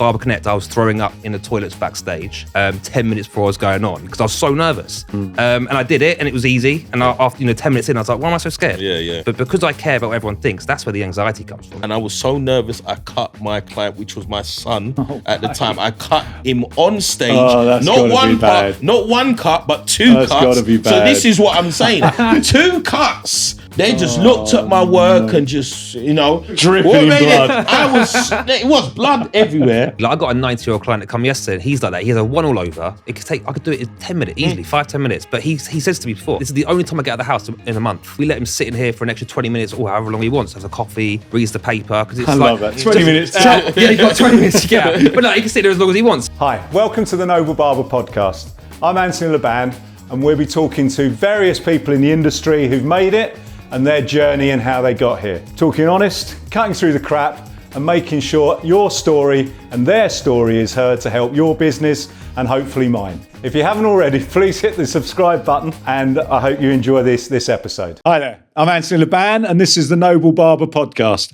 Barber Connect, I was throwing up in the toilets backstage 10 minutes before I was going on because I was so nervous. And I did it and it was easy. And after 10 minutes in, I was like, why am I so scared? Yeah. But because I care about what everyone thinks, that's where the anxiety comes from. And I was so nervous, I cut my client, which was my son at the time. I cut him on stage. That's not gotta be bad. not one cut, but two That's cuts. gotta be bad. So this is what I'm saying. 2 cuts. They just looked at my work and just, Dripping what in made blood. It was blood everywhere. Like I got a 90-year-old client that come yesterday and he's like that. He has a one all over. I could do it in 10 minutes, easily, 5-10 minutes. But he says to me before, this is the only time I get out of the house in a month. We let him sit in here for an extra 20 minutes or however long he wants, have a coffee, reads the paper. Because it's I love that. 20 minutes. Yeah, he's got 20 minutes to get out. But no, he can sit there as long as he wants. Hi, welcome to the Noble Barber Podcast. I'm Anthony Laban, and we'll be talking to various people in the industry who've made it and their journey and how they got here. Talking honest, cutting through the crap, and making sure your story and their story is heard to help your business and hopefully mine. If you haven't already, please hit the subscribe button, and I hope you enjoy this episode. Hi there, I'm Anthony Laban, and this is the Noble Barber Podcast.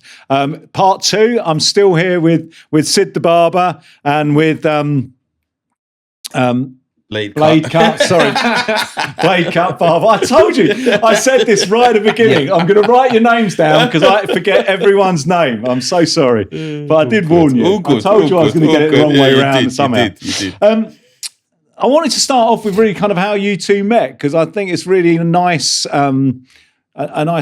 Part 2, I'm still here with Sid the Barber and with Blade cut, sorry. Blade cut Barber. I told you, I said this right at the beginning. I'm going to write your names down because I forget everyone's name. I'm so sorry. But I did warn you. I told you I was going to get it the wrong way around somehow. You did. I wanted to start off with really kind of how you two met, because I think it's really a nice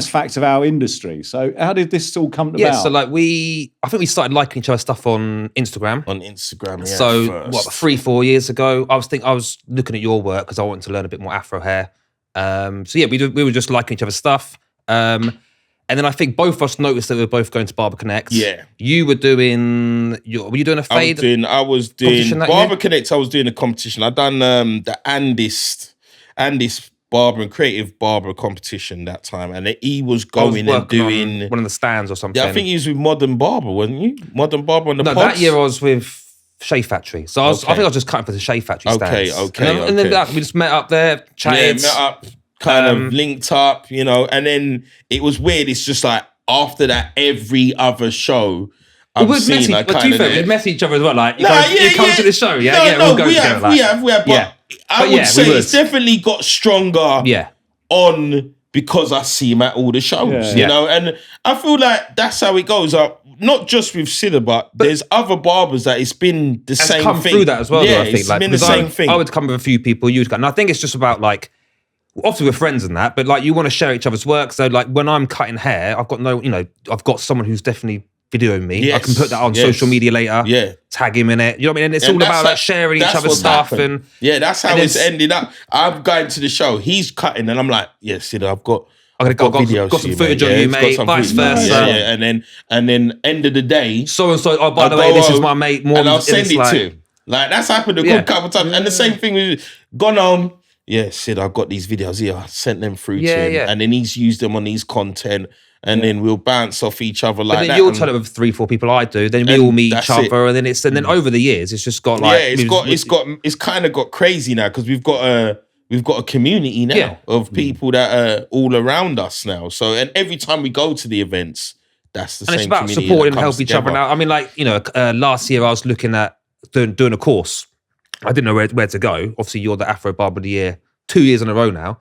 fact of our industry. So how did this all come about? Yeah, so like I think we started liking each other's stuff on Instagram. On Instagram, yeah. So first. 3-4 years ago, I was looking at your work because I wanted to learn a bit more Afro hair. So yeah, we were just liking each other's stuff. And then I think both of us noticed that we were both going to Barber Connect. Yeah. You were doing, were you doing a fade? I was doing Barber Connect. I was doing a competition. I done the Andis Barber and Creative Barber competition that time, and he was going and doing one of the stands or something. Yeah, I think he was with Modern Barber, wasn't you? Modern Barber on the pods? That year I was with Shave Factory. So I think I was just cutting for the Shave Factory stands. Okay. And then we just met up there, chatted. Yeah, met up, kind of linked up, and then it was weird. It's just like after that, every other show we'd message each other as well. Like, you come to the show, yeah? No, we'll go together. We have. But I would say it's definitely got stronger on because I see him at all the shows, and I feel like that's how it goes up. Not just with Sida, but there's other barbers that it's been the same thing. Come through that as well, though, I think. It's been the same thing. I would come with a few people, you would come. And I think it's just about like, obviously we're friends and that, but like you want to share each other's work. So like when I'm cutting hair, I've got someone who's definitely videoing me. Yes. I can put that on social media later. Yeah. Tag him in it. You know what I mean? And it's all about like sharing each other's stuff. And that's how it's ended up. I'm going to the show. He's cutting, and I'm like, Sida, I've got videos. Got some footage on you, mate. Vice versa. Yeah. And then end of the day, so and so. Oh, by the way, this is my mate. And I'll send it to him. Like that's happened a good couple of times. And the same thing with gone on. Yeah, Sid, I've got these videos here. I sent them through to him, and then he's used them on his content, and then we'll bounce off each other like that. But then you'll tell it with 3-4 people I do. Then we all meet each other, and then over the years, it's just got like it's kind of got crazy now because we've got a community now of people that are all around us now. So and every time we go to the events, that's the same. And it's about supporting and help each other now. I mean, like last year I was looking at doing a course. I didn't know where to go. Obviously, you're the Afro Barber of the Year 2 years in a row now.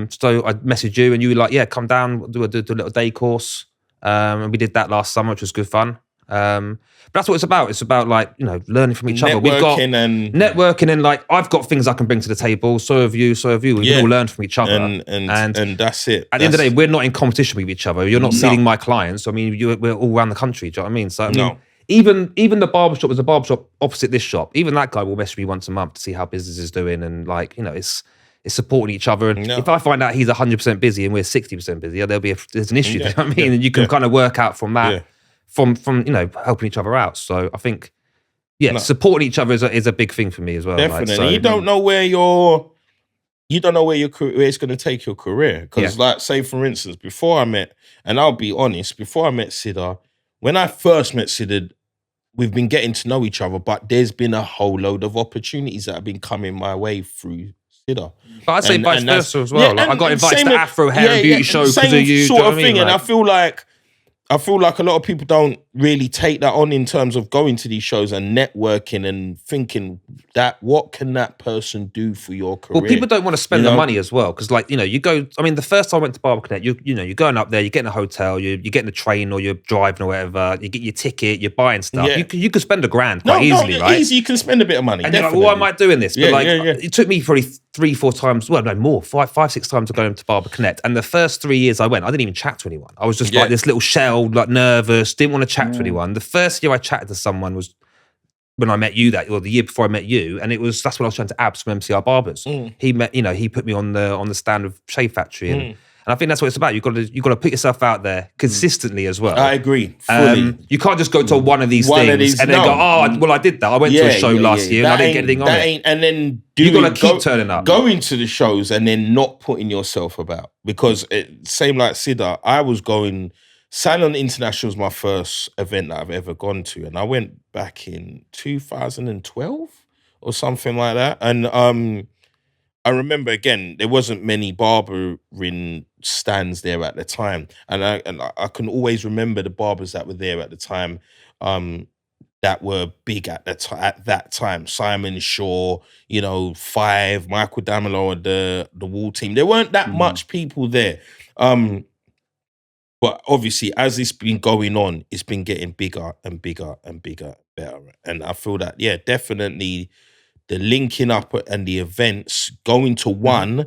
So I messaged you and you were like, come down, do a little day course. And we did that last summer, which was good fun. But that's what it's about. It's about like, learning from each other. We've got networking and like, I've got things I can bring to the table. So have you. We can all learn from each other. And that's it. At the end of the day, we're not in competition with each other. You're not stealing my clients. I mean, we're all around the country. Do you know what I mean? So I mean, Even the barbershop was a barbershop opposite this shop. Even that guy will message me once a month to see how business is doing, and like it's supporting each other. And if I find out he's 100% busy and we're 60% busy, there's an issue. You know what I mean? And you can kind of work out from that, from helping each other out. So I think supporting each other is a big thing for me as well. Definitely, like, so, you don't know where where it's going to take your career. Because like say for instance, before I met Sida. When I first met Sid, we've been getting to know each other, but there's been a whole load of opportunities that have been coming my way through Sid. But I'd say vice versa as well. I got invited to Afro Hair and Beauty Show because of you. Sort of thing, and I feel like a lot of people don't really take that on in terms of going to these shows and networking and thinking that what can that person do for your career? Well, people don't want to spend the money as well because, like, you go. I mean, the first time I went to Barber Connect, you're going up there, you're getting a hotel, you're getting a train or you're driving or whatever. You get your ticket, you're buying stuff. Yeah. You could spend $1,000 quite easily, right? Easy, you can spend a bit of money. And you're like, well, why am I doing this? But it took me probably 3-4 times. Well, no more, 5-6 times to go to Barber Connect. And the first 3 years I went, I didn't even chat to anyone. I was just like this little shell, like nervous, didn't want to chat to anyone. The first year I chatted to someone was when I met you or the year before I met you, and that's when I was trying to Abs from MCR Barbers. He put me on the stand of Shave Factory, and I think that's what it's about. You've got to put yourself out there consistently as well. I agree. Fully. You can't just go to one of these things and then go, I did that. I went to a show last year and I didn't get anything on it. And then you got to keep turning up. Going to the shows and then not putting yourself about. Because same like Sida, I was going... Salon International was my first event that I've ever gone to. And I went back in 2012 or something like that. And I remember, again, there wasn't many barbering stands there at the time. And I can always remember the barbers that were there at the time that were big at that time. Simon Shaw, Five, Michael Damelo, the Wall Team. There weren't that much people there. But obviously, as it's been going on, it's been getting bigger and bigger and bigger, better. And I feel that, definitely the linking up and the events, going to one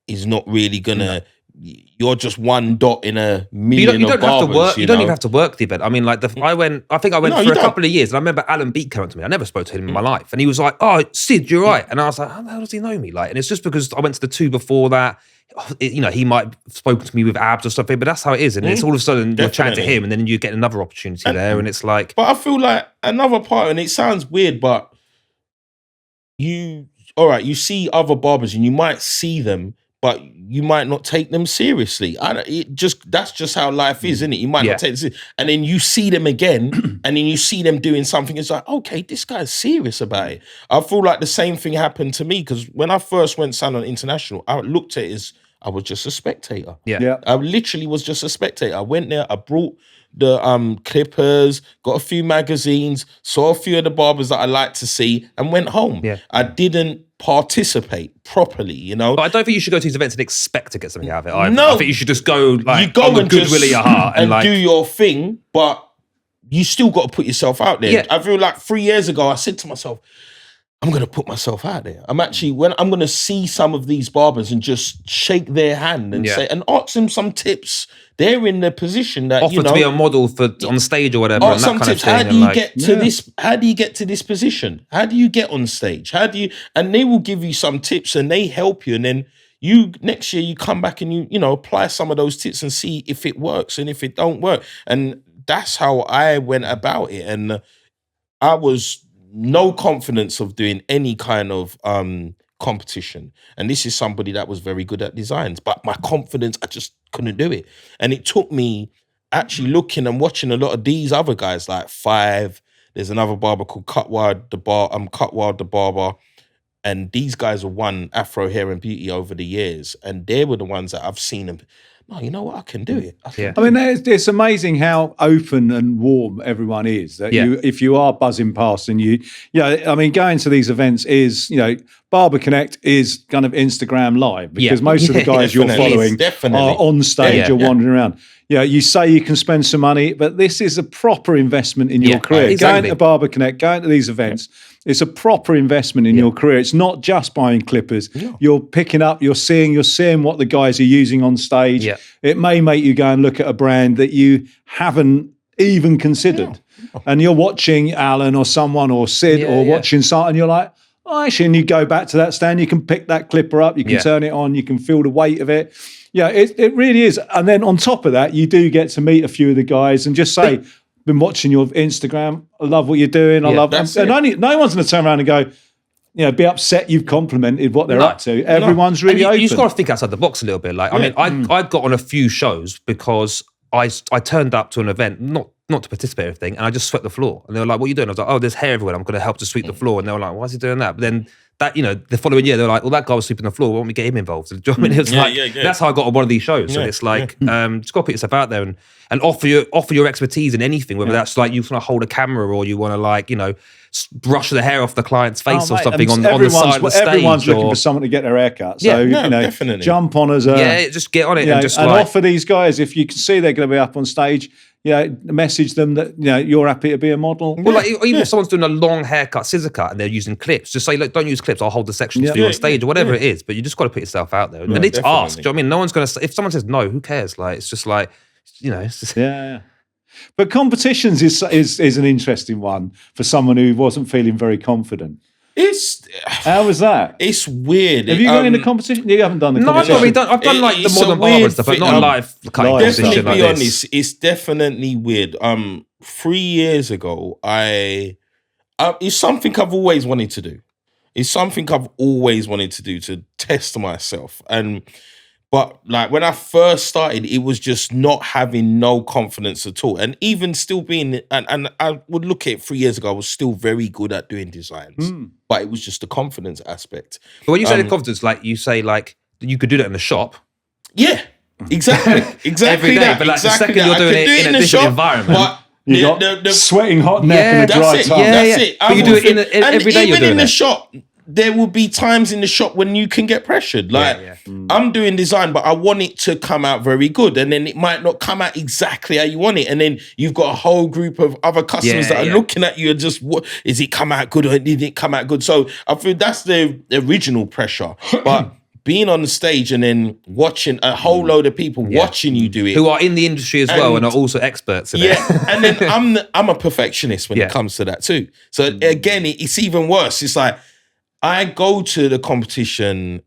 is not really gonna. You're just one dot in a million. You don't barbers, have to work. You don't even have to work the event. I mean, like I think I went for a couple of years, and I remember Alan Beat came up to me. I never spoke to him in my life, and he was like, "Oh, Sid, you're right." And I was like, "How the hell does he know me?" Like, and it's just because I went to the 2 before that. He might have spoken to me with Abs or something, but that's how it is. And it's all of a sudden you're chatting to him, and then you get another opportunity there, and it's like. But I feel like another part, and it sounds weird, but you see other barbers, and you might see them, but you might not take them seriously. That's just how life is, isn't it? You might not take this, and then you see them again, and then you see them doing something. It's like, okay, this guy's serious about it. I feel like the same thing happened to me because when I first went Salon International, I looked at it as I was just a spectator. Yeah. I literally was just a spectator. I went there, I brought the clippers, got a few magazines, saw a few of the barbers that I like to see, and went home. Yeah. I didn't participate properly, But I don't think you should go to these events and expect to get something out of it either. No. I think you should just go like you go on the and goodwill of your heart and do your thing, but you still got to put yourself out there. Yeah. I feel like 3 years ago, I said to myself, I'm going to put myself out there. I'm going to see some of these barbers and just shake their hand and say, and ask them some tips. They're in the position that, offer to be a model for on stage or whatever. And some that kind tips. of thing. How do you get to this? How do you get to this position? How do you get on stage? And they will give you some tips and they help you. And then next year you come back and you apply some of those tips and see if it works and if it don't work. And that's how I went about it. And I was no confidence of doing any kind of competition. And this is somebody that was very good at designs, but my confidence, I just couldn't do it. And it took me actually looking and watching a lot of these other guys like Five. There's another barber called Cutwild the Barber. And these guys have won Afro Hair and Beauty over the years. And they were the ones that I've seen them. No, you know what? I can do it. I mean, it's amazing how open and warm everyone is. That if you are buzzing past and going to these events is, Barber Connect is kind of Instagram live because most of the guys you're following are on stage or wandering around. You say you can spend some money, but this is a proper investment in your career. Exactly. Going to Barber Connect, going to these events, it's a proper investment in your career. It's not just buying clippers. No. You're picking up, you're seeing what the guys are using on stage. Yeah. It may make you go and look at a brand that you haven't even considered. No. And you're watching Alan or someone or Sid watching something, and you're like, actually, and you go back to that stand, you can pick that clipper up, you can turn it on, you can feel the weight of it. Yeah, it really is. And then on top of that, you do get to meet a few of the guys and just say, been watching your Instagram, I love what you're doing, I love that. And no one's going to turn around and go, be upset you've complimented what they're up to. Everyone's really open. You just got to think outside the box a little bit. Like, I mean, I got on a few shows because I turned up to an event, not not to participate in everything, and I just swept the floor. And they were like, "What are you doing?" I was like, "Oh, there's hair everywhere. I'm going to help to sweep the floor." And they were like, "Why is he doing that?" But then that, the following year, they were like, "Well, that guy was sweeping the floor. Why don't we get him involved?" Do you know what I mean? It was that's how I got on one of these shows. So it's like, just got to put yourself out there and offer your expertise in anything, whether that's like you want to hold a camera or you want to brush the hair off the client's face or something on the side of the stage. Everyone's looking for someone to get their hair cut. So, definitely. Jump on as a... just get on it and just offer these guys, if you can see they're going to be up on stage, message them that you're happy to be a model. Well, even if someone's doing a long haircut, scissor cut, and they're using clips, just say, look, don't use clips. I'll hold the sections for you on stage or whatever it is. But you just got to put yourself out there, and it's asked. Do you know what I mean? No one's going to. If someone says no, who cares? Like it's just like it's just But competitions is an interesting one for someone who wasn't feeling very confident. How was that? It's weird. Have you gone into competition? You haven't done the competition. No, I've not. I've done like the modern barber stuff, but not live cutting competition. Definitely be honest, it's definitely weird. 3 years ago, it's something I've always wanted to do. It's something I've always wanted to do to test myself. But like when I first started, it was just not having no confidence at all. And even still being, and I would look at it 3 years ago, I was still very good at doing designs. But it was just the confidence aspect. But when you say the confidence, like you say like you could do that in the shop. Yeah, exactly. Every day, but like the second you're doing it in a different environment. But you got the sweating hot neck and a dry tongue. That's it. But you do it every day. Even in the shop, there will be times in the shop when you can get pressured. Like I'm doing design, but I want it to come out very good, and then it might not come out exactly how you want it, and then you've got a whole group of other customers that are looking at you and just, what is it come out good or did it come out good? So I feel that's the original pressure, but. Being on the stage and then watching a whole load of people watching you do it, who are in the industry as well and are also experts in it. And then I'm a perfectionist when it comes to that too. So again, it's even worse. It's like I go to the competition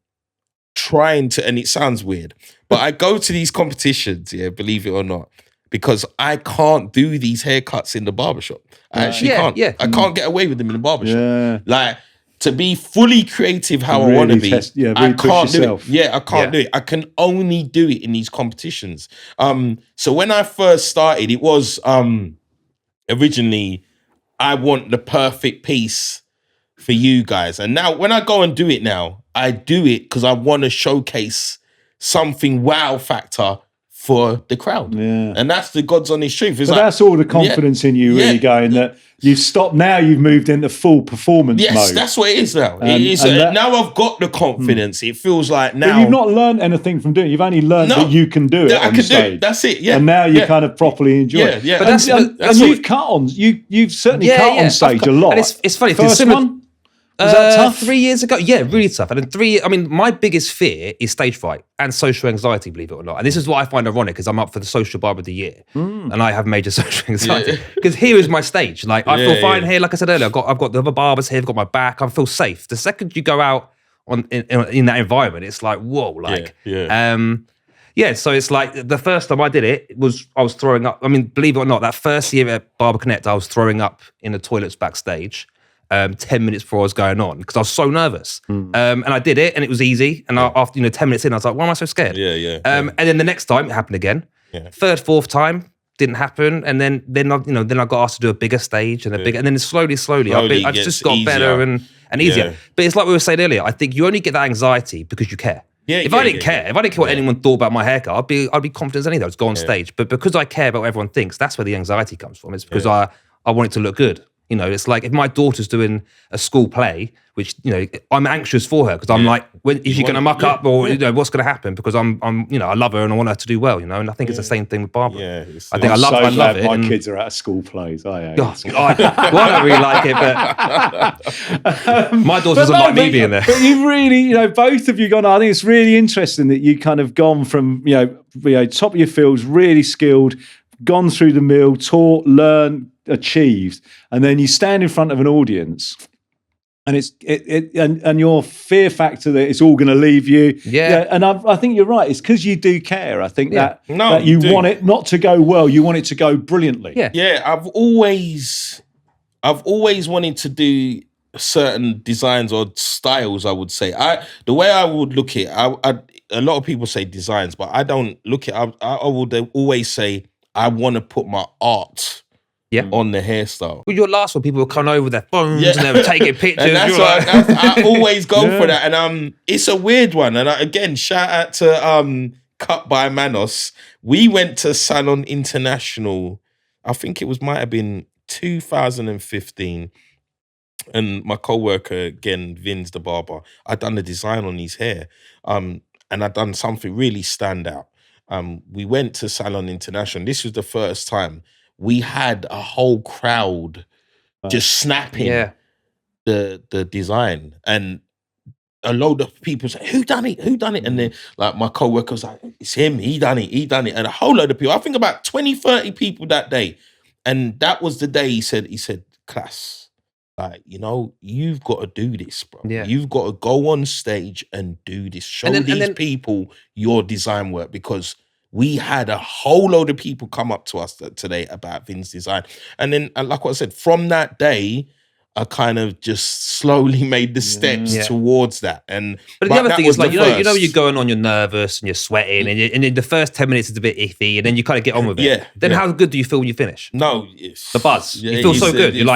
trying to, and it sounds weird, but I go to these competitions, believe it or not, because I can't do these haircuts in the barbershop. I actually can't. I can't get away with them in the barbershop. Like. To be fully creative how I want to be, I can't do it. I can't do it. I can only do it in these competitions. So when I first started, it was originally, I want the perfect piece for you guys. And now when I go and do it now, I do it because I want to showcase something wow factor for the crowd. And that's the God's honest truth. But that's all the confidence in you really going that you've stopped now, you've moved into full performance mode. Yes, that's what it is now. Now I've got the confidence. It feels like now... But you've not learned anything from doing it. You've only learned that you can do it on stage. That's it, And now you kind of properly enjoy it. But and you've cut on. You've certainly cut on stage a lot. And it's funny. First one? Was that tough? 3 years ago? Yeah, really tough. And then my biggest fear is stage fright and social anxiety, believe it or not. And this is what I find ironic, because I'm up for the Social Barber of the Year and I have major social anxiety. Because here is my stage. Like, I feel fine here. Like I said earlier, I've got the other barbers here, I've got my back, I feel safe. The second you go out in that environment, it's like, whoa, like... so it's like the first time I did it I was throwing up. I mean, believe it or not, that first year at Barber Connect, I was throwing up in the toilets backstage. 10 minutes before I was going on because I was so nervous. And I did it and it was easy. And after 10 minutes in, I was like, why am I so scared? And then the next time it happened again. Third, fourth time didn't happen. And then I got asked to do a bigger stage and and then slowly, I just got better and easier. But it's like we were saying earlier, I think you only get that anxiety because you care. If I didn't care what anyone thought about my haircut, I'd be confident as anything. I'd just go on stage. But because I care about what everyone thinks, that's where the anxiety comes from. It's because I want it to look good. It's like if my daughter's doing a school play, which I'm anxious for her because I'm like, is she going to muck up or what's going to happen? Because I'm I love her and I want her to do well. And I think it's the same thing with Barber. I think I love it. My kids are at school plays. I don't really like it, but my daughter doesn't like me being there. But you've really, both of you gone. I think it's really interesting that you kind of gone from top of your fields, really skilled, gone through the mill, taught, learned, achieved, and then you stand in front of an audience and and your fear factor that it's all going to leave you. And I think you're right. It's because you do care. I think that you want it not to go well, you want it to go brilliantly. I've always wanted to do certain designs or styles. I would say the way I would look at it, a lot of people say designs, but I don't look at it. I would always say I want to put my art on the hairstyle. Well, your last one, people were coming over with their phones and they were taking pictures. And that's why I always go for that. And it's a weird one. And again, shout out to Cut by Manos. We went to Salon International. I think it might have been 2015. And my co-worker, again, Vince the barber, I'd done the design on his hair. And I'd done something really standout. We went to Salon International. This was the first time we had a whole crowd just snapping the design. And a load of people say, who done it? And then like my co-worker was like, it's him, he done it. And a whole load of people, I think about 20, 30 people that day. And that was the day he said, class, like, you've got to do this, bro. Yeah. You've got to go on stage and do this. Show these people your design work, because we had a whole load of people come up to us today about Vin's design. And then, like what I said, from that day, I kind of just slowly made the steps towards that. But the other thing is, like, you're going on, you're nervous and you're sweating, and then the first 10 minutes is a bit iffy, and then you kind of get on with it. Yeah. Then how good do you feel when you finish? No, the buzz. You feel so good. You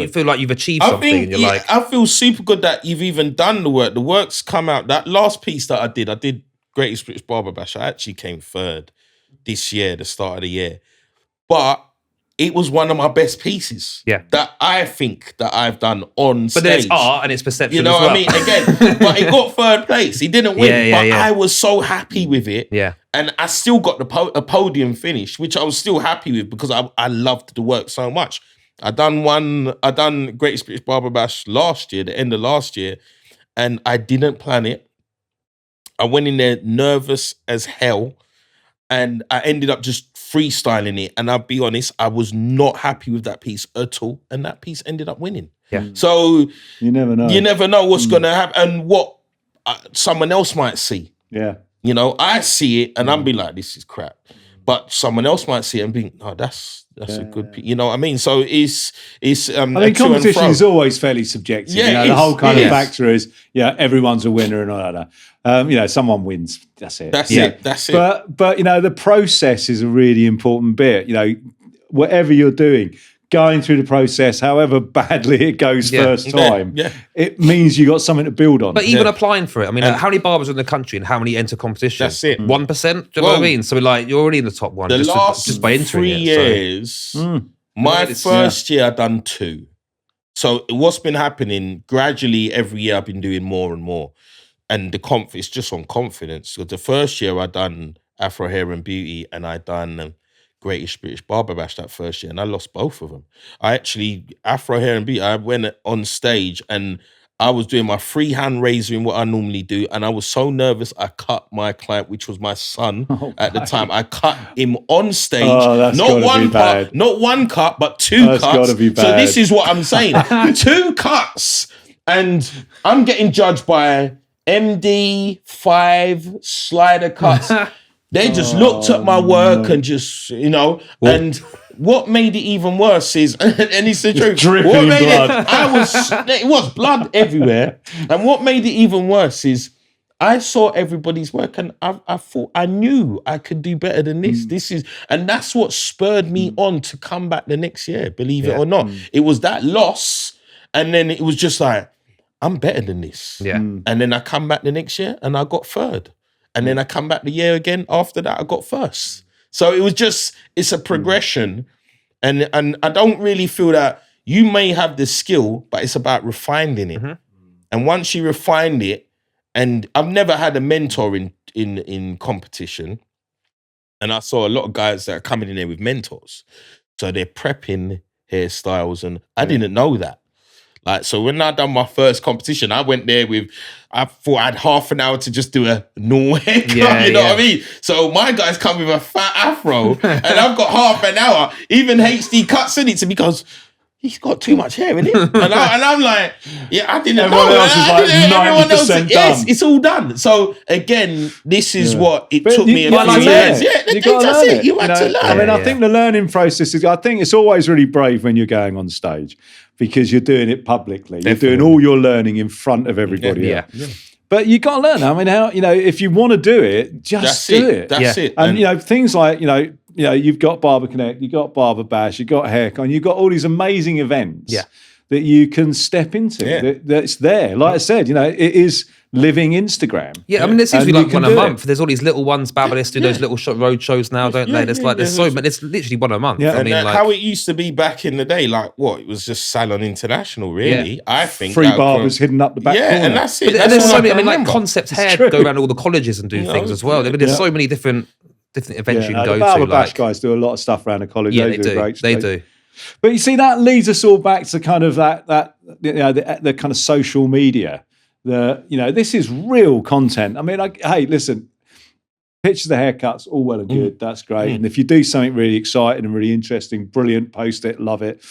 feel like you've achieved something. I feel super good that you've even done the work. The work's come out. That last piece that I did Greatest British Barber Bash. I actually came third this year, the start of the year, but it was one of my best pieces that I think that I've done on stage. But then it's art and it's perception. You know what I mean? Again, but it got third place. He didn't win, but I was so happy with it. Yeah. And I still got a podium finish, which I was still happy with because I loved the work so much. I done Greatest British Barber Bash last year, the end of last year, and I didn't plan it. I went in there nervous as hell, and I ended up just freestyling it. And I'll be honest, I was not happy with that piece at all. And that piece ended up winning. Yeah. So you never know. You never know what's going to happen and what someone else might see. Yeah. I see it and I'm be like, this is crap. But someone else might see it and be, no, that's a good piece. You know what I mean? So it's I mean, competition is always fairly subjective. Yeah, the whole kind of factor is, everyone's a winner and all that. Someone wins. That's it. That's it. But the process is a really important bit. Whatever you're doing, going through the process, however badly it goes first time, it means you got something to build on. But even applying for it, I mean, how many barbers are in the country and how many enter competition? That's it. 1%? Do you know what I mean? So you're already in the top one. The last just by entering 3 years, my first year I done 2. So what's been happening, gradually every year I've been doing more and more. And it's just on confidence. So the first year I done Afro Hair and Beauty and I done Greatest British Barber Bash that first year, and I lost both of them. I actually, Afro Hair and Beauty, I went on stage and I was doing my freehand razoring, what I normally do, and I was so nervous, I cut my client, which was my son at the time. I cut him on stage. Not one cut, but 2 cuts. Gotta be bad. So this is what I'm saying. 2 cuts, and I'm getting judged by MD, 5 slider cuts. They just looked at my work and just, and what made it even worse is, and it's the truth, what made blood. It was blood everywhere. And what made it even worse is I saw everybody's work and I thought I knew I could do better than this. And that's what spurred me on to come back the next year, believe it or not. It was that loss. And then it was just like, I'm better than this. Yeah. And then I come back the next year and I got third. And then I come back the year again after that, I got first. So it was just, it's a progression. And I don't really feel that you may have the skill, but it's about refining it. And once you refined it, and I've never had a mentor in competition. And I saw a lot of guys that are coming in there with mentors. So they're prepping hairstyles and I didn't know that. Like, so when I done my first competition, I went there I thought I had half an hour to just do a normal haircut, you know what I mean? So my guys come with a fat afro and I've got half an hour. Even HD cuts in it to me, goes, he's got too much hair in it. And I'm like, I didn't everyone know. Else is like 90% done. Yes, it's all done. So again, this is what it took me a few years. That's it. You had to learn. I mean, I think the learning process I think it's always really brave when you're going on stage because you're doing it publicly. Definitely. You're doing all your learning in front of everybody else. Yeah. But you got to learn. I mean, if you want to do it, just do it. That's it. And things like, you've got Barber Connect, you've got Barber Bash, you've got Haircon, you've got all these amazing events that you can step into. That's there. Like I said, it is living Instagram. Yeah, I mean, there's usually like one a month. There's all these little ones. Barbalists do those little road shows now, don't they? There's so many. It's literally one a month. Yeah, I mean, how it used to be back in the day, it was just Salon International, really. Yeah. I think free barbers hidden up the back corner. And that's it. And there's so many. I mean, like Concept Hair go around all the colleges and do things as well. I mean, there's so many different events you can go to. The Barber Bash guys do a lot of stuff around the college. Yeah, they do. They do. But you see, that leads us all back to kind of the kind of social media. This is real content. I mean, hey, listen, pictures of haircuts, all well and good. That's great. And if you do something really exciting and really interesting, brilliant, post it, love it.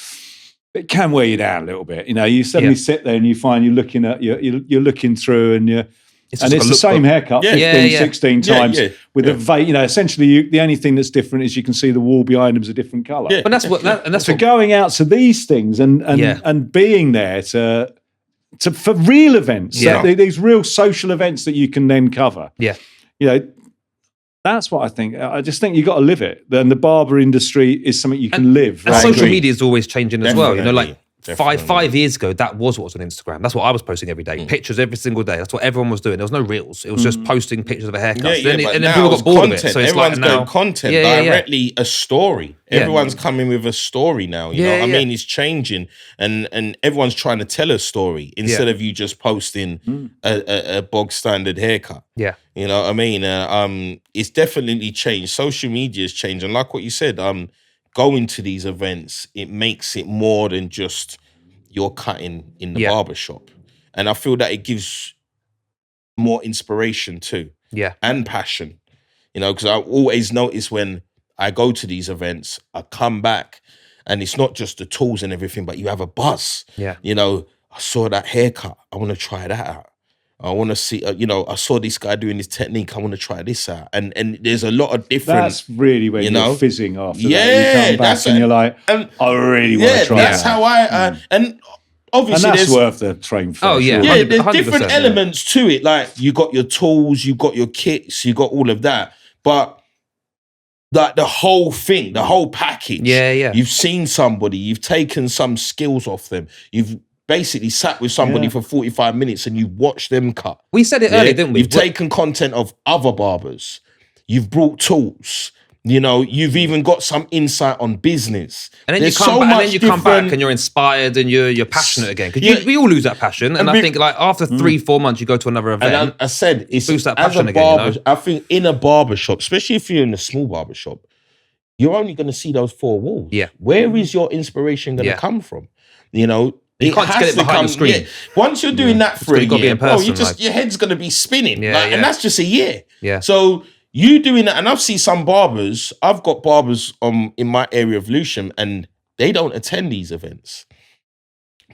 It can wear you down a little bit. You suddenly sit there and you find you're looking at you're looking through and it's the same haircut 15, 16 times with essentially the only thing that's different is you can see the wall behind them is a different colour. Yeah. But that's going out to these things and being there for real events, these real social events that you can then cover. Yeah. That's what I think. I just think you got to live it. And the barber industry is something you can live. And social media is always changing as well. Five years ago, that was what was on Instagram. That's what I was posting every day. Pictures every single day. That's what everyone was doing. There was no reels. It was just posting pictures of a haircut. And then people got bored of it. So everyone's going content directly a story. Everyone's coming with a story now. You know what I mean? It's changing, and everyone's trying to tell a story instead of you just posting a bog standard haircut. Yeah, you know what I mean. It's definitely changed. Social media has changed, and like what you said, going to these events, it makes it more than just you're cutting in the barbershop. And I feel that it gives more inspiration too. Yeah. And passion. Because I always notice when I go to these events, I come back and it's not just the tools and everything, but you have a buzz. Yeah. I saw that haircut. I want to try that out. I want to see, I saw this guy doing this technique. I want to try this out. And there's a lot of different... That's really when you're fizzing after that. You come back and you're like, I really want to try that. That's how I... and obviously and that's worth the train for. Oh, yeah. Yeah, there's different elements to it. Like, you got your tools, you got your kits, you got all of that. But like the whole thing, the whole package. Yeah. You've seen somebody, you've taken some skills off them. You've basically sat with somebody for 45 minutes and you watched them cut. We said it earlier, didn't we? You've taken content of other barbers. You've brought tools. You've even got some insight on business. And then you come back and you're inspired and you're passionate again. Because we all lose that passion. And I think like after 3-4 months, you go to another event. And I said, it's boost that passion again. I think in a barbershop, especially if you're in a small barbershop, you're only going to see those 4 walls. Yeah. Where is your inspiration going to come from? You can't get it behind the screen. Once you're doing that for a year, person, your head's going to be spinning. And that's just a year. Yeah. So you doing that, and I've seen some barbers, I've got barbers in my area of Lewisham, and they don't attend these events.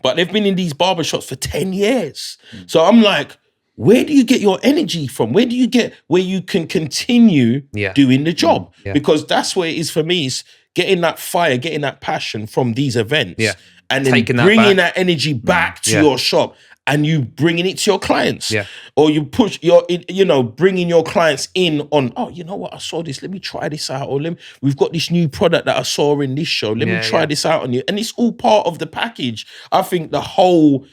But they've been in these barbershops for 10 years. So I'm like, where do you get your energy from? Where do you get where you can continue doing the job? Yeah. Because that's where it is for me, is getting that fire, getting that passion from these events. Yeah. And then bringing that energy back to your shop, and you bringing it to your clients. Yeah. Or you push bringing your clients in on, oh, you know what, I saw this, let me try this out. Or we've got this new product that I saw in this show. Let me try this out on you. And it's all part of the package. I think the whole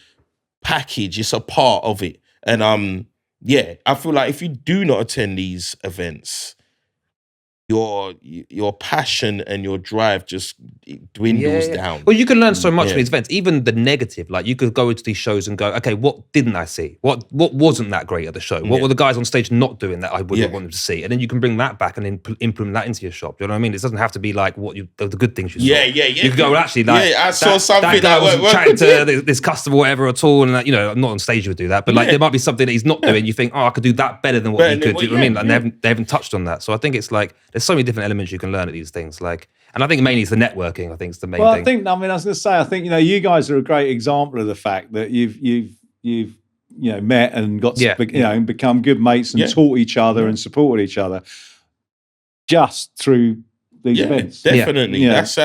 package is a part of it. And I feel like if you do not attend these events, your passion and your drive just dwindles down. Well, you can learn so much from these events, even the negative. Like, you could go into these shows and go, okay, what didn't I see? What wasn't that great at the show? What were the guys on stage not doing that I would have wanted to see? And then you can bring that back and then implement that into your shop. You know what I mean? It doesn't have to be like the good things you saw. Yeah. You could go, well, actually, like, I saw something that guy wasn't chatting to this customer or whatever at all. And not on stage you would do that, but like there might be something that he's not doing. You think, oh, I could do that better than what he could. Do you know what I mean? And they haven't touched on that. So I think it's like there's so many different elements you can learn at these things. Like, and I think mainly it's the networking. I think it's the main thing. I was going to say, I think you guys are a great example of the fact that you've met and got and become good mates and taught each other and supported each other just through these events. Definitely. That's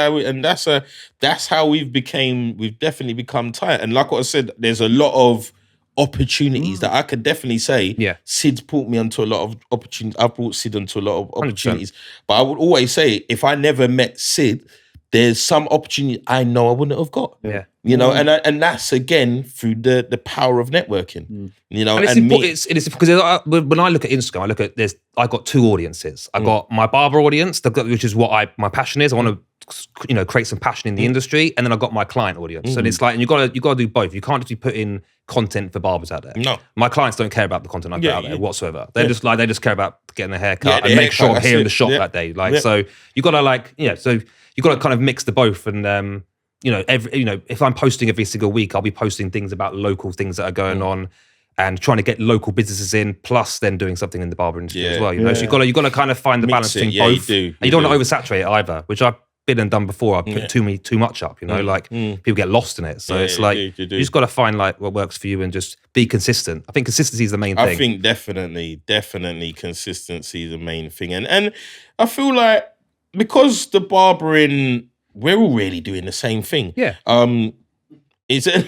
how we've definitely become tight. And like what I said, there's a lot of opportunities that I could definitely say Sid's brought me onto a lot of opportunities. I've brought Sid onto a lot of opportunities. 100%. But I would always say, if I never met Sid, there's some opportunity I know I wouldn't have got. Yeah. You know, and that's again through the power of networking. You know, and it's because when I look at Instagram, I look at this. I got two audiences. I got my barber audience, which is what my passion is. I want to, create some passion in the industry, and then I got my client audience. And it's like, and you got to do both. You can't just be putting content for barbers out there. No, my clients don't care about the content I put out there whatsoever. They just care about getting a haircut and make sure I'm here in the shop that day. So you got to so you got to kind of mix the both and. If I'm posting every single week, I'll be posting things about local things that are going on and trying to get local businesses in, plus then doing something in the barber industry as well. So you got to kind of find the balance between both. You don't want to oversaturate it either, which I've been and done before. I put too much up, people get lost in it. So it's like you just got to find like what works for you and just be consistent. I think consistency is the main thing. I think definitely consistency is the main thing. And I feel like because the barbering, we're all really doing the same thing. Yeah. It's a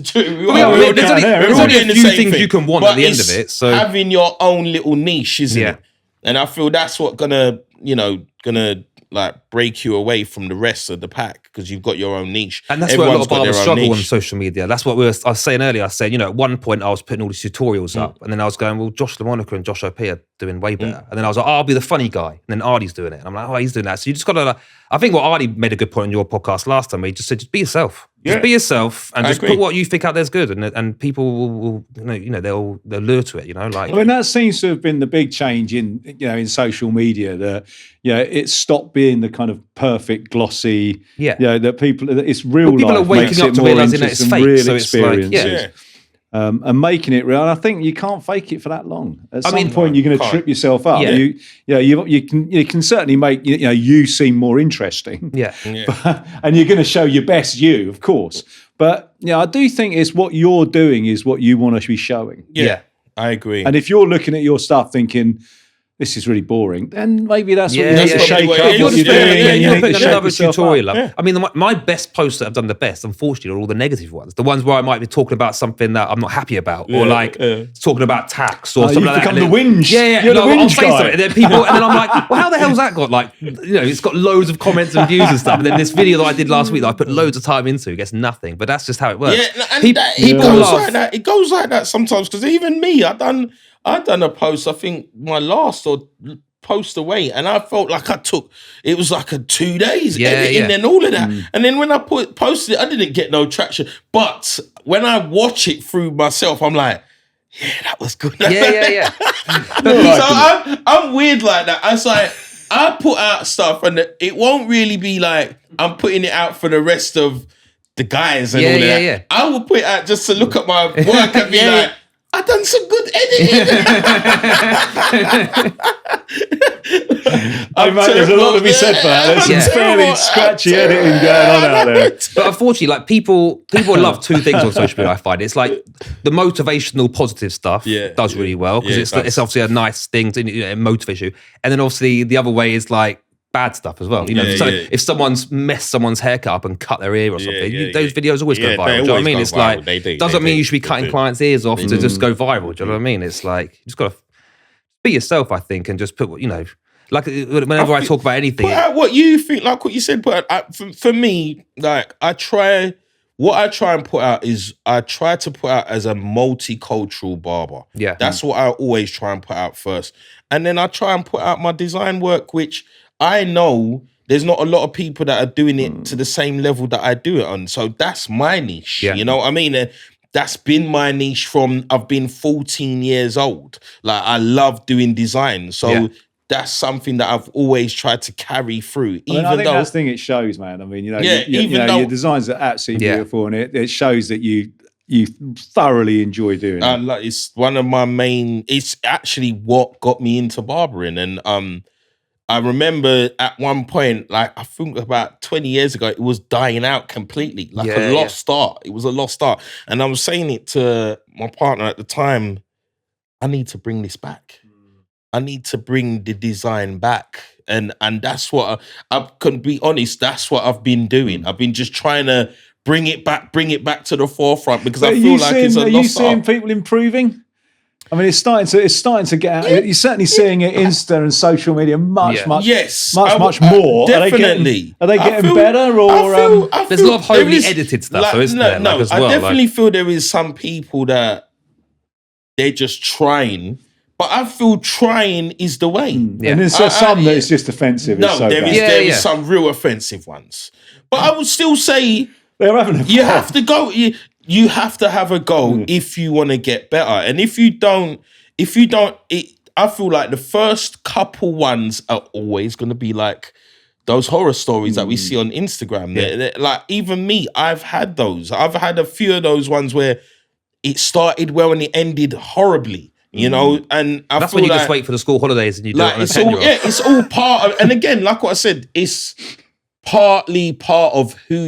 true. There's only a few things you can want at the end of it. So having your own little niche, isn't it? And I feel that's what gonna like break you away from the rest of the pack because you've got your own niche. And that's where a lot of barbers struggle on social media. That's what I was saying earlier. I said, at one point I was putting all these tutorials up, and then I was going, well, Josh LaMonica and Josh OP are doing way better. And then I was like, I'll be the funny guy. And then Ardy's doing it. And I'm like, oh, he's doing that. So you just got to, I think what Ardy made a good point on your podcast last time, where he just said, just be yourself. Just be yourself and just put what you think out there's good, and people will they'll lure to it. That seems to have been the big change in social media, that it's stopped being the kind of perfect glossy. That it's real life. People are waking up to realizing that it's fake. Real so experiences. It's like, and making it real. And I think you can't fake it for that long. At some point, you're going to trip yourself up. You can certainly make you seem more interesting. And you're going to show your best you, of course. But I do think it's what you're doing is what you want to be showing. Yeah, I agree. And if you're looking at your stuff thinking, this is really boring, then maybe that's what you need to shake up what you're doing. You need to another tutorial up. I mean, my best posts that I've done the best, unfortunately, are all the negative ones. The ones where I might be talking about something that I'm not happy about, or talking about tax or something like that. You've become the whinge. You're the whinge guy. And then I'm like, well, how the hell's that got? Like, it's got loads of comments and views and stuff. And then this video that I did last week that I put loads of time into gets nothing. But that's just how it works. It goes like that sometimes, because even me, I done a post, I think my last or post away, and I felt like it was like a 2 days editing and all of that. And then when I posted it, I didn't get no traction. But when I watch it through myself, I'm like, that was good. Yeah. So I'm weird like that. It's like, I put out stuff and it won't really be like I'm putting it out for the rest of the guys and all of that. Yeah. I will put it out just to look at my work and be like, I've done some good editing. There's a lot to be said for that. There's some fairly scratchy editing going on out there. But unfortunately, like people love two things on social media. I find it's like the motivational, positive stuff does really well because it's obviously a nice thing to it motivates you, and then obviously the other way is like bad stuff as well. If someone's messed someone's haircut up and cut their ear or something, those videos always go viral. Do you know what I mean? It's like doesn't mean you should be cutting clients' ears off to just go viral. Do you know what I mean? It's like you just got to be yourself, I think, and just put like whenever I talk about anything, put out what you think, like what you said. But for me, like I try and put out is I try to put out as a multicultural barber. Yeah, that's what I always try and put out first, and then I try and put out my design work, which I know there's not a lot of people that are doing it to the same level that I do it on. So that's my niche. You know what I mean? That's been my niche from I've been 14 years old. Like I love doing design. So that's something that I've always tried to carry through. I think that's the thing it shows, man. I mean, your designs are absolutely beautiful, and it shows that you thoroughly enjoy doing it. Like it's one of my main. It's actually what got me into barbering, and I remember at one point, like I think about 20 years ago, it was dying out completely, like a lost art. It was a lost art, and I was saying it to my partner at the time. I need to bring this back. I need to bring the design back. And that's what I can be honest, that's what I've been doing. I've been just trying to bring it back to the forefront, because I feel like it's a lost art. Are you seeing people improving? I mean, it's starting to get out. Yeah. You're certainly seeing it Insta and social media much more. Definitely. Are they getting better, or there's a lot of highly edited stuff, though, isn't there? No, I definitely feel there is some people that they're just trying. But I feel trying is the way. Yeah. And there's some that is just offensive. No, there is some real offensive ones. But I would still say they're having you have to go. You have to have a go if you want to get better. And if you don't, I feel like the first couple ones are always going to be like those horror stories that we see on Instagram. They're, like, even me, I've had those. I've had a few of those ones where it started well and it ended horribly. You know, and that's when you just wait for the school holidays and you do it on a 10-year-old. It's all part of, and again, like what I said, it's partly part of who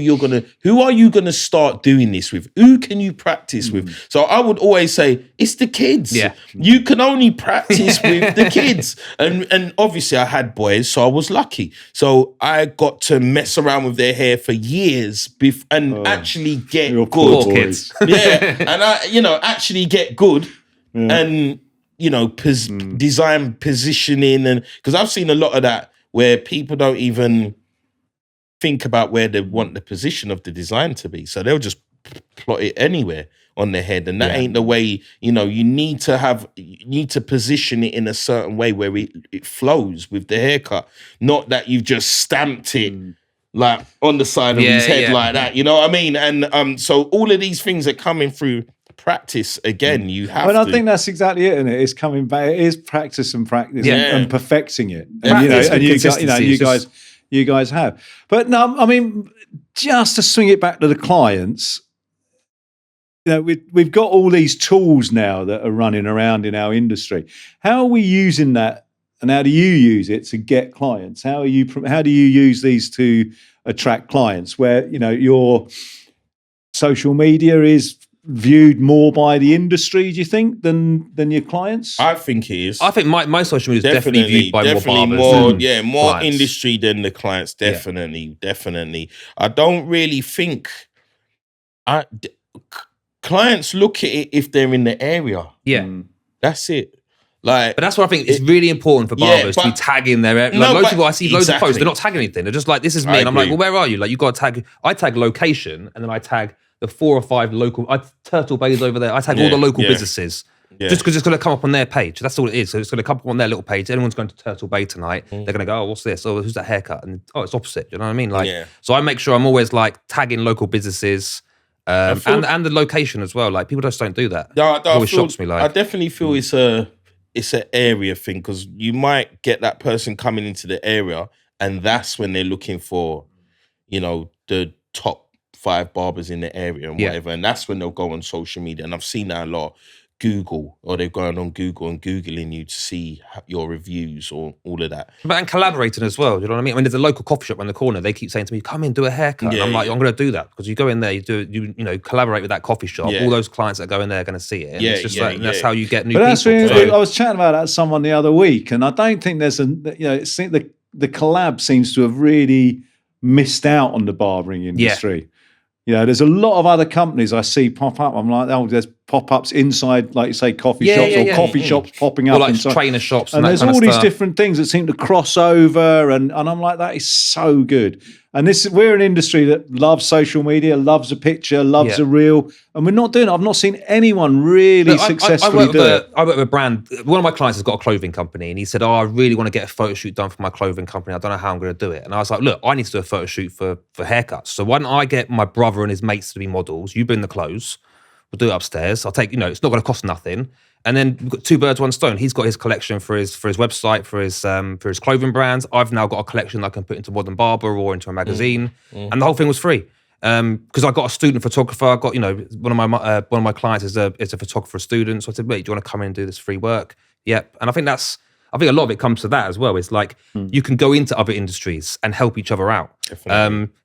are you gonna start doing this with? Who can you practice with? So I would always say it's the kids. Yeah. You can only practice with the kids. And obviously I had boys, so I was lucky. So I got to mess around with their hair for years and actually get good. Kids. Yeah. And actually get good. Yeah. And design positioning, and because I've seen a lot of that where people don't even think about where they want the position of the design to be, so they'll just plot it anywhere on their head, and that ain't the way. You need to position it in a certain way where it flows with the haircut, not that you've just stamped it like on the side of his head like that. You know what I mean? And so all of these things are coming through practice again. You have I think that's exactly it, isn't it? It's coming back. It is practice and perfecting it. And, you guys have. But no, I mean, just to swing it back to the clients, we've got all these tools now that are running around in our industry. How are we using that, and how do you use it to get clients? How do you use these to attract clients? Where your social media is viewed more by the industry, do you think, than your clients? I think it is. I think my social media is definitely viewed by more barbers. More clients. Industry than the clients. Definitely. I don't really think clients look at it if they're in the area. Yeah. That's it. But that's what I think it's really important for barbers to be tagging their area. Like most people, I see loads of posts, they're not tagging anything. They're just like, this is me. And I'm like, well, where are you? Like, you got to tag. I tag location, and then I tag the 4 or 5 local. Turtle Bay's over there. I tag all the local businesses. Yeah. Just because it's going to come up on their page. That's all it is. So it's going to come up on their little page. Anyone's going to Turtle Bay tonight, they're going to go, oh, what's this? Oh, who's that haircut? And it's opposite. You know what I mean? Like, so I make sure I'm always like tagging local businesses. And the location as well. Like, people just don't do that. It always shocks me. Like, I definitely feel it's an area thing, because you might get that person coming into the area, and that's when they're looking for, the top 5 barbers in the area and whatever, and that's when they'll go on social media. And I've seen that a lot. Google, or they're going on Google and Googling you to see your reviews or all of that. And collaborating as well, you know what I mean? I mean, there's a local coffee shop around the corner. They keep saying to me, come in, do a haircut. And I'm like, I'm going to do that, because you go in there, you collaborate with that coffee shop. All those clients that go in there are going to see it. And it's just that's how you get new people. I was chatting about that to someone the other week, and I don't think there's the collab seems to have really missed out on the barbering industry. There's a lot of other companies I see pop up. I'm like, there's pop-ups inside, like you say, coffee shops or coffee shops popping up. Or like inside. Trainer shops. And there's all these different things that seem to cross over. And I'm like, that is so good. And we're an industry that loves social media, loves a picture, loves a reel. And we're not doing it. I've not seen anyone really successfully do it. I work with a brand. One of my clients has got a clothing company, and he said, I really want to get a photo shoot done for my clothing company. I don't know how I'm going to do it. And I was like, look, I need to do a photo shoot for haircuts. So why don't I get my brother and his mates to be models? You bring the clothes. We'll do it upstairs. I'll take, it's not going to cost nothing. And then we've got 2 birds, 1 stone. He's got his collection for his website, for his clothing brands. I've now got a collection that I can put into Modern Barber or into a magazine. And the whole thing was free. Because I got a student photographer. I got, one of my clients is a photographer student. So I said, wait, do you want to come in and do this free work? Yep. And I think a lot of it comes to that as well. It's like you can go into other industries and help each other out.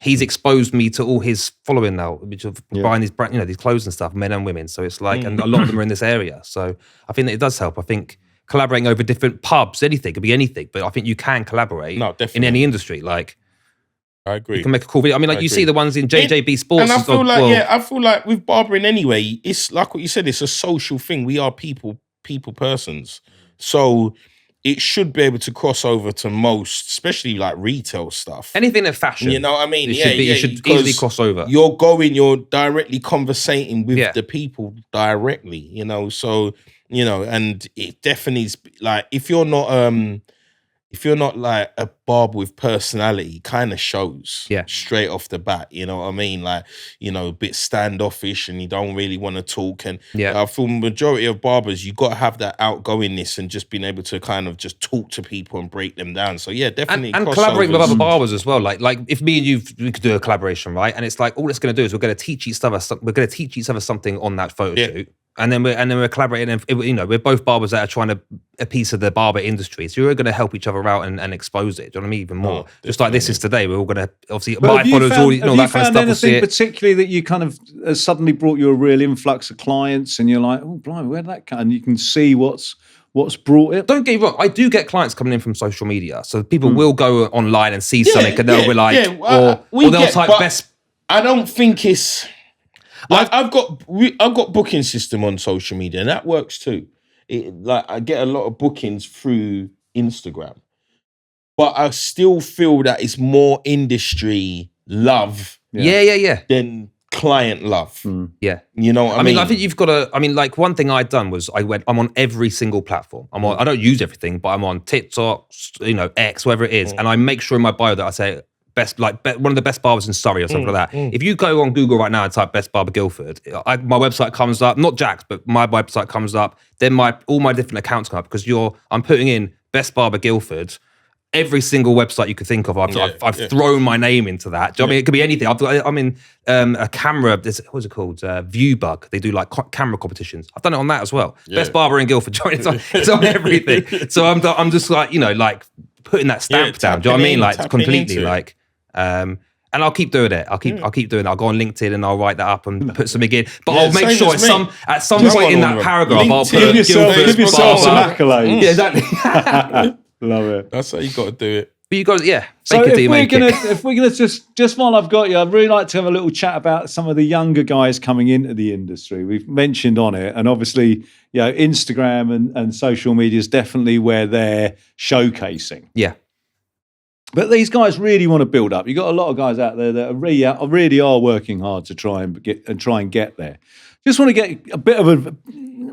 He's exposed me to all his following now, which of buying these brand, these clothes and stuff, men and women. So it's like, and a lot of them are in this area. So I think that it does help. I think collaborating over different pubs, anything, it could be anything, but I think you can collaborate in any industry. Like, I agree. You can make a cool video. I mean, like you see the ones in JJB Sports. And I feel I feel like with barbering anyway, it's like what you said, it's a social thing. We are people persons. So it should be able to cross over to most, especially like retail stuff. Anything in fashion. You know what I mean? It should easily cross over. You're directly conversating with the people directly, you know. So, you know, and it definitely is like if you're not like a barber with personality, kind of shows straight off the bat, you know what I mean? Like, you know, a bit standoffish and you don't really want to talk. And I feel majority of barbers, you got to have that outgoingness and just being able to kind of just talk to people and break them down. So yeah, definitely. And collaborate with other barbers as well. Like if me and we could do a collaboration, right? And it's like, all it's going to do is we're going to teach each other something on that photo shoot. And then we're collaborating, and you know, we're both barbers that are trying to a piece of the barber industry. So we're going to help each other out and expose it. Do you know what I mean? Even more, just like this is today. We're all going to obviously my followers, all that kind of stuff. Have you found anything particularly that you kind of suddenly brought you a real influx of clients, and you're like, oh, blimey, where'd that come? And you can see what's brought it. Don't get me wrong. I do get clients coming in from social media, so people will go online and see something, and they'll be like, or they'll type best. I don't think it's. I've got booking system on social media, and that works too. Like I get a lot of bookings through Instagram, but I still feel that it's more industry love, than client love. Yeah, you know what I mean? I think you've got to. I mean, like one thing I'd done was I'm on every single platform. I don't use everything, but I'm on TikTok, you know, X, whatever it is, and I make sure in my bio that I say one of the best barbers in Surrey or something like that. If you go on Google right now and type Best Barber Guildford, my website comes up, not Jack's, but my website comes up. Then all my different accounts come up because I'm putting in Best Barber Guildford. Every single website you could think of, I've thrown my name into that. Do you know what I mean? It could be anything. I'm in a camera. What's it called? Viewbug. They do like camera competitions. I've done it on that as well. Yeah. Best Barber in Guildford. It's on everything. So I'm just like, you know, like putting that stamp down. Do you know what I mean? Like completely like. And I'll keep doing it. I'll keep doing it. I'll go on LinkedIn and I'll write that up and put something in. But I'll make sure at some point in that paragraph, I'll put give yourself some accolades. Yeah, exactly. Love it. That's how you got to do it. But you got So if we're gonna just while I've got you, I'd really like to have a little chat about some of the younger guys coming into the industry. We've mentioned on it, and obviously, you know, Instagram and social media is definitely where they're showcasing. Yeah. But these guys really want to build up. You've got a lot of guys out there that are really working hard to try and get there. Just want to get a bit of a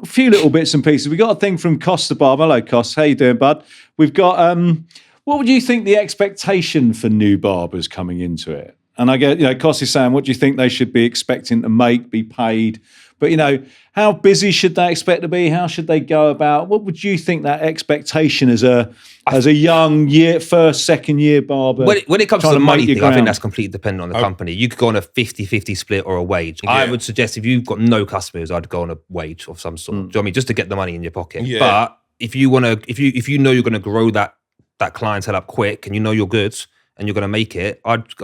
few little bits and pieces. We got a thing from Costa Barber. Hello, Costa. How you doing, bud? We've got what would you think the expectation for new barbers coming into it? And I get, you know, Costa is saying, what do you think they should be expecting to be paid? But, you know, how busy should they expect to be? How should they go about? What would you think that expectation as a young first, second year barber? When it comes to the money thing, I think that's completely dependent on the company. You could go on a 50-50 split or a wage. Yeah. I would suggest if you've got no customers, I'd go on a wage of some sort. Do you know what I mean? Just to get the money in your pocket. Yeah. But if you want to, if you know you're going to grow that clientele up quick and you know you're good and you're going to make it, I'd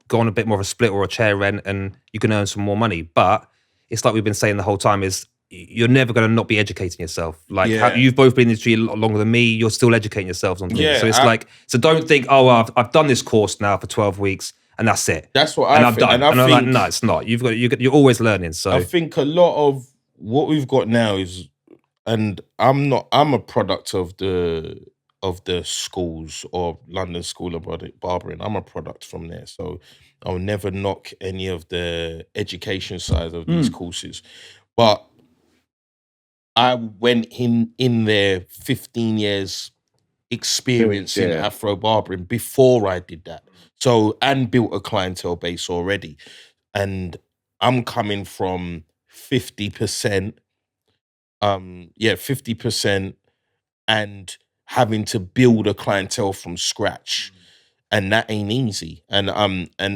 go on a bit more of a split or a chair rent and you can earn some more money. But it's like we've been saying the whole time is you're never going to not be educating yourself. Like you've both been in the industry a lot longer than me. You're still educating yourselves on things. Yeah, so it's so don't think, I've done this course now for 12 weeks and that's it. That's what I've done. And I'm like, no, it's not. You're always learning. So I think a lot of what we've got now is, and I'm a product of the schools or London School of Barbering. I'm a product from there. So I'll never knock any of the education side of these courses. But I went in there 15 years experience in Afro barbering before I did that. So, and built a clientele base already. And I'm coming from 50%, 50% and having to build a clientele from scratch. And that ain't easy. And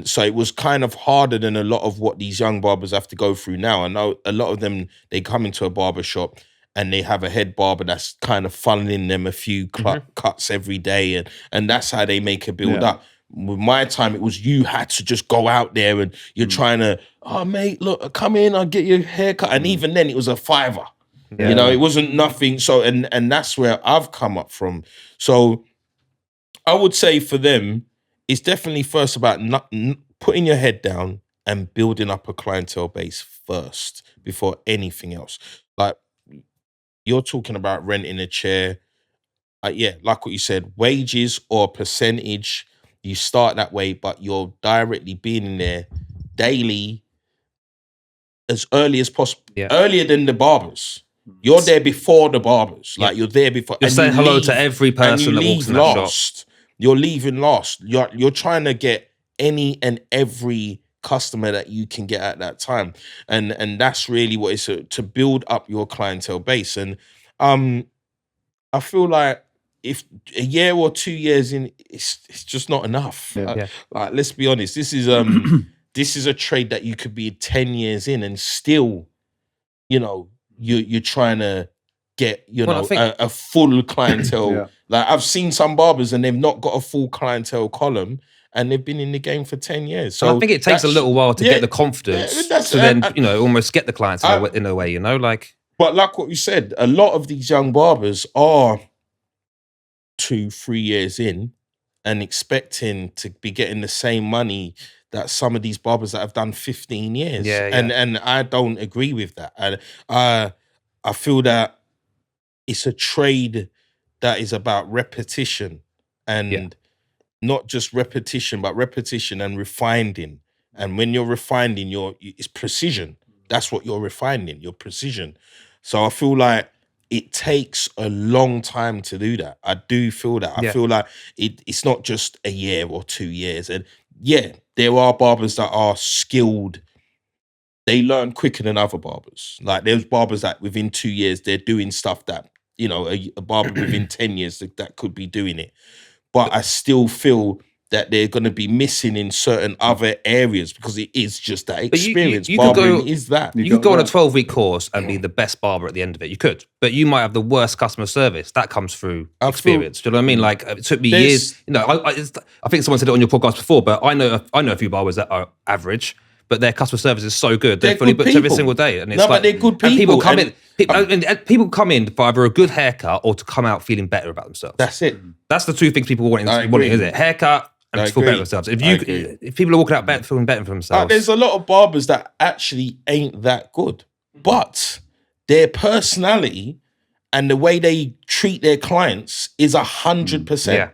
so it was kind of harder than a lot of what these young barbers have to go through now. I know a lot of them, they come into a barber shop and they have a head barber that's kind of funneling them a few cuts every day. And that's how they make a build up. With my time, it was you had to just go out there and you're trying to, oh, mate, look, come in, I'll get your haircut. And even then, it was a $5. Yeah. You know, it wasn't nothing. So, and that's where I've come up from. So I would say for them, it's definitely first about putting your head down and building up a clientele base first before anything else. Like, you're talking about renting a chair. Like what you said, wages or percentage, you start that way, but you're directly being in there daily as early as possible, earlier than the barbers. You're there before the barbers. Like, you're there before. You're saying hello to every person that walks in that shop. You're leaving last. You're trying to get any and every customer that you can get at that time. And that's really what it's to build up your clientele base. And I feel like if a year or 2 years in, it's just not enough. Like, let's be honest. This is this is a trade that you could be 10 years in and still, you're trying to get, a full clientele. Like, I've seen some barbers and they've not got a full clientele column and they've been in the game for 10 years. So I think it takes a little while to get the confidence to then, almost get the clientele in a way, like. But like what you said, a lot of these young barbers are 2-3 years in and expecting to be getting the same money that some of these barbers that have done 15 years. And I don't agree with that. And I feel that it's a trade that is about repetition and not just repetition, but repetition and refining. And when you're refining, it's precision. That's what you're refining, your precision. So I feel like it takes a long time to do that. I do feel that. I feel like it's not just a year or 2 years. And there are barbers that are skilled. They learn quicker than other barbers. Like, there's barbers that within 2 years, they're doing stuff that, a barber within 10 years that could be doing it. But I still feel that they're going to be missing in certain other areas because it is just that experience. Barbering is that. You could go on a 12-week course and be the best barber at the end of it. You could. But you might have the worst customer service. That comes through experience. Do you know what I mean? Like, it took me years. I think someone said it on your podcast before, but I know a few barbers that are average, but their customer service is so good. They're fully booked every single day. And it's but they're good people. People come in for either a good haircut or to come out feeling better about themselves. That's it. That's the two things people want, is it? Haircut and just feel better themselves. If people are walking out feeling better for themselves. There's a lot of barbers that actually ain't that good, but their personality and the way they treat their clients is 100%.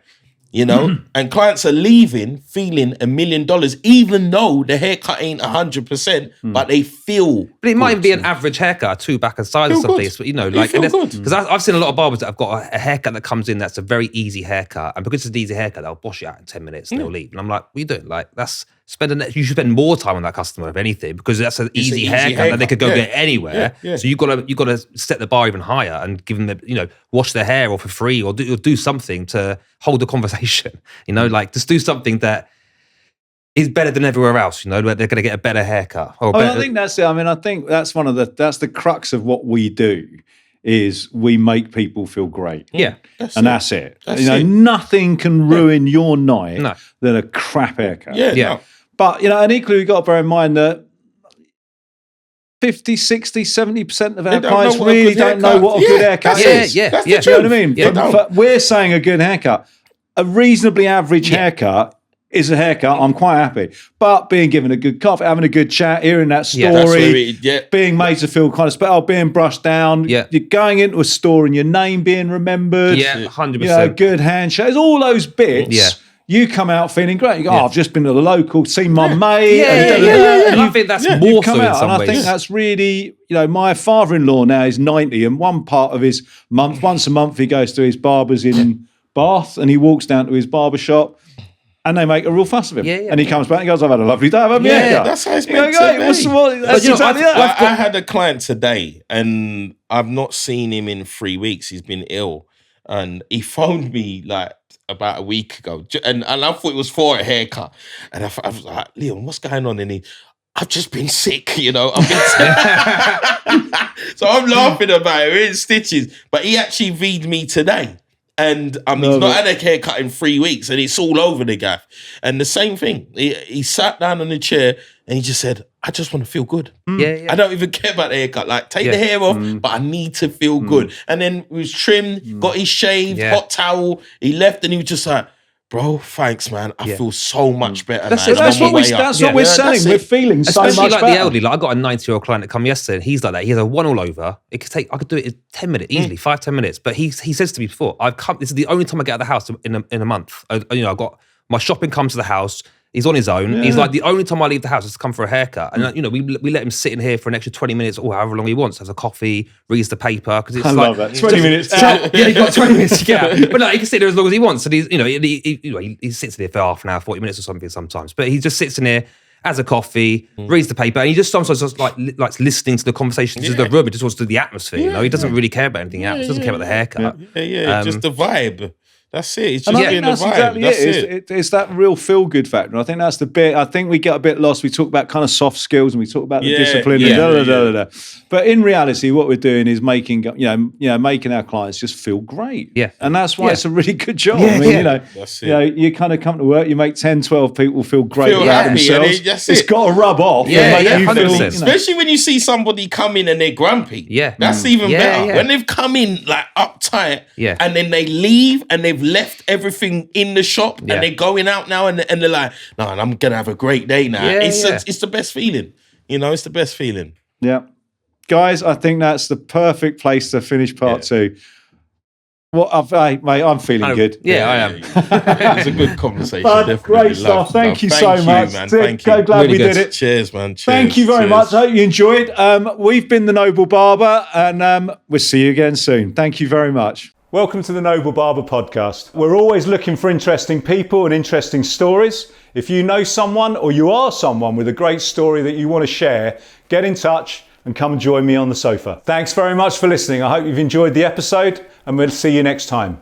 And clients are leaving feeling $1 million, even though the haircut ain't 100%, but they feel. But it might even be an average haircut, 2 back and sides or something. But because I've seen a lot of barbers that have got a haircut that comes in that's a very easy haircut, and because it's an easy haircut, they'll wash it out in 10 minutes and they'll leave. And I'm like, what are you doing? Like, you should spend more time on that customer, if anything, because that's an easy haircut that they could go get anywhere. So you got to set the bar even higher and give them wash their hair or for free or do something to hold the conversation. Just do something that is better than everywhere else. Where they're going to get a better haircut. I think that's it. I mean, I think that's that's the crux of what we do. Is we make people feel great. That's it. Nothing can ruin your night than a crap haircut. No. But, and equally we've got to bear in mind that 50, 60, 70% of our clients really don't know what a good haircut is. You know what I mean? We're saying a good haircut. A reasonably average haircut is a haircut. I'm quite happy. But being given a good coffee, having a good chat, hearing that story, being made to feel kind of special, being brushed down, you're going into a store and your name being remembered. 100%. Good handshakes, all those bits. You come out feeling great. You go, I've just been to the local, seen my mate. And I think that's more so in some ways. I think that's really, my father-in-law now is 90, and one part of his month, once a month, he goes to his barber's in Bath, and he walks down to his barber shop, and they make a real fuss of him. And he comes back and goes, I've had a lovely day, I've had my haircut. That's how it's meant to be. I had a client today, and I've not seen him in 3 weeks. He's been ill, and he phoned me about a week ago, and I thought it was for a haircut, and I was like, Leon, what's going on? And I've just been sick, I've been sick. So I'm laughing about it, we're in stitches, but he actually V'd me today, and he's not had a haircut in 3 weeks, and it's all over the gaff. And the same thing, he sat down on the chair, and he just said, I just want to feel good. I don't even care about the haircut. Take the hair off, but I need to feel good. And then he was trimmed, got his shave, hot towel. He left and he was just like, bro, thanks, man. I feel so much better. That's what we're saying. We're feeling so much Especially like better. the elderly. Like I got a 90-year-old client that come yesterday, and he's like that. He has a one all over. I could do it in 10 minutes easily, 5-10 minutes. But he says to me before, this is the only time I get out of the house in a month. I've got my shopping comes to the house. He's on his own. Yeah. He's like, the only time I leave the house is to come for a haircut. And, we let him sit in here for an extra 20 minutes or however long he wants, has a coffee, reads the paper. Because it's love that. 20 minutes. He's got 20 minutes to get out. But no, he can sit there as long as he wants. And he sits in here for half an hour, 40 minutes or something sometimes. But he just sits in here, has a coffee, reads the paper, and he just sometimes just likes listening to the conversations in the room. He just wants to do the atmosphere, He doesn't really care about anything else. He doesn't care about the haircut. Just the vibe. That's it. It's just I think that's exactly it. It's that real feel-good factor. I think that's the bit. I think we get a bit lost. We talk about kind of soft skills and we talk about the discipline and But in reality, what we're doing is making our clients just feel great. Yeah. And that's why it's a really good job. I mean, that's it. You kind of come to work, you make 10, 12 people feel great about themselves. It's got to rub off. Yeah, and make you feel, especially when you see somebody come in and they're grumpy. Yeah. That's even better. When they've come in like uptight and then they leave and they've left everything in the shop and they're going out now and they're like, no, I'm gonna have a great day now. It's the best feeling. It's the best feeling. Yeah. Guys, I think that's the perfect place to finish part 2. Mate, I'm feeling good. Yeah, I am. It was a good conversation. Great stuff. Thank you so much. Man. Thank you. So glad we did it. Cheers, man. Thank you very much. I hope you enjoyed. We've been The Noble Barber, and we'll see you again soon. Thank you very much. Welcome to the Noble Barber podcast. We're always looking for interesting people and interesting stories. If you know someone or you are someone with a great story that you want to share, get in touch and come and join me on the sofa. Thanks very much for listening. I hope you've enjoyed the episode and we'll see you next time.